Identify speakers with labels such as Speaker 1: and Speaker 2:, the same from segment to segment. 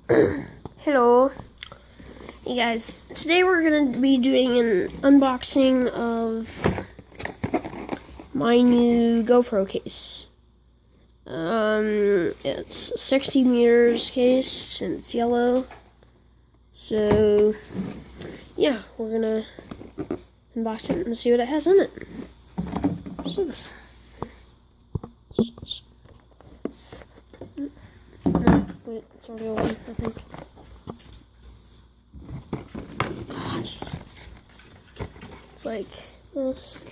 Speaker 1: Hello. Hey guys, today we're going to be doing an unboxing of my new GoPro case. It's a 60 meters case and it's yellow. So, yeah, we're going to unbox it and see what it has in it. So this. No, wait, it's already open, I think. Oh, jeez. It's like this.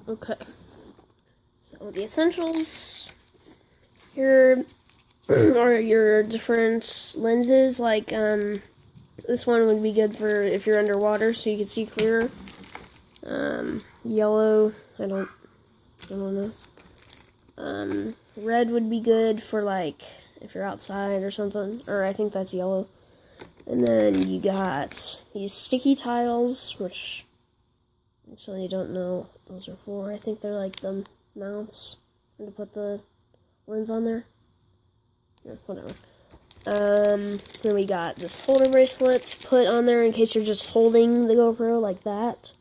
Speaker 1: Okay, so the essentials here are your different lenses. Like this one would be good for if you're underwater, so you can see clearer. Yellow, I don't know. Red would be good for like if you're outside or something, or I think that's yellow. And then you got these sticky tiles, which actually I don't know what those are for. I think they're like the mounts to put the lens on there. Yeah, whatever. Then we got this holder bracelet to put on there in case you're just holding the GoPro like that.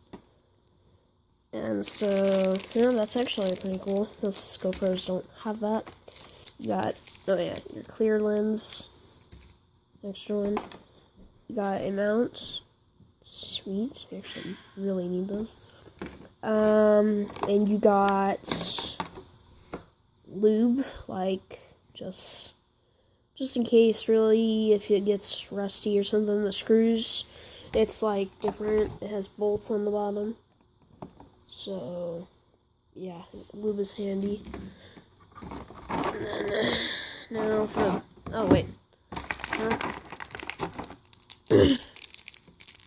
Speaker 1: And so, yeah, that's actually pretty cool. Most GoPros don't have that. You got, oh yeah, your clear lens. Extra one. You got a mount. Sweet. You actually really need those. And you got lube, like just in case, really, if it gets rusty or something. The screws, it's like different. It has bolts on the bottom. So, yeah, lube is handy. And then, now for, oh wait.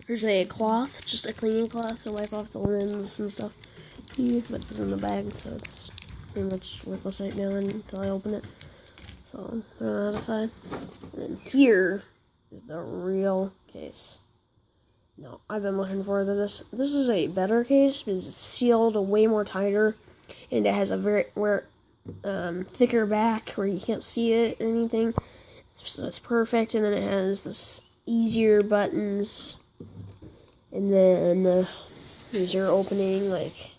Speaker 1: There's a cloth, just a cleaning cloth to wipe off the lens and stuff. But it's in the bag, so it's pretty much worthless right now until I open it. So, throw that aside. And then here is the real case. No, I've been looking forward to this. This is a better case because it's sealed way more tighter, and it has a very thicker back where you can't see it or anything. So it's perfect, and then it has this easier buttons, and then easier opening. Like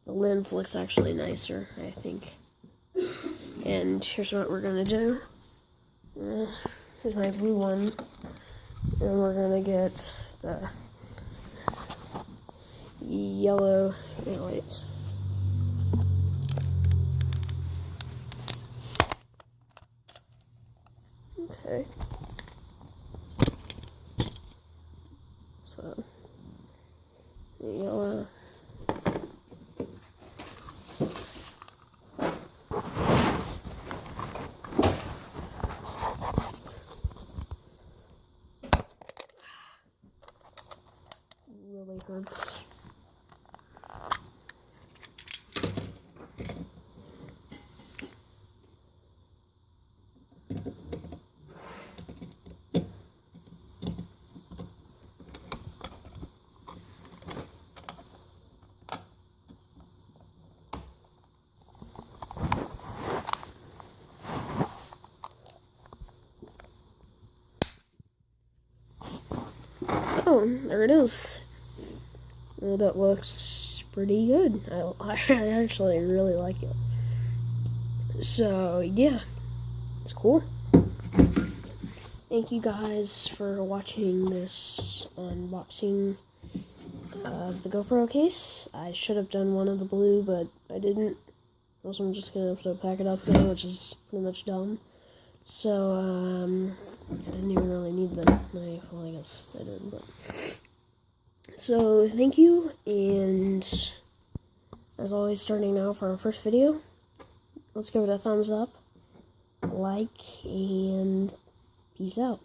Speaker 1: the lens looks actually nicer, I think. And here's what we're gonna do. Here's my blue one, and we're gonna get the yellow lights. Okay. So the yellow. Really hurts. So there it is. Well, that looks pretty good. I actually really like it. So, yeah. It's cool. Thank you guys for watching this unboxing of the GoPro case. I should have done one of the blue, but I didn't. Also, I'm just gonna have to pack it up there, which is pretty much dumb. So, I didn't even really need the knife. Well, I guess I did, but... So, thank you, and as always, starting now for our first video. Let's give it a thumbs up, like, and peace out.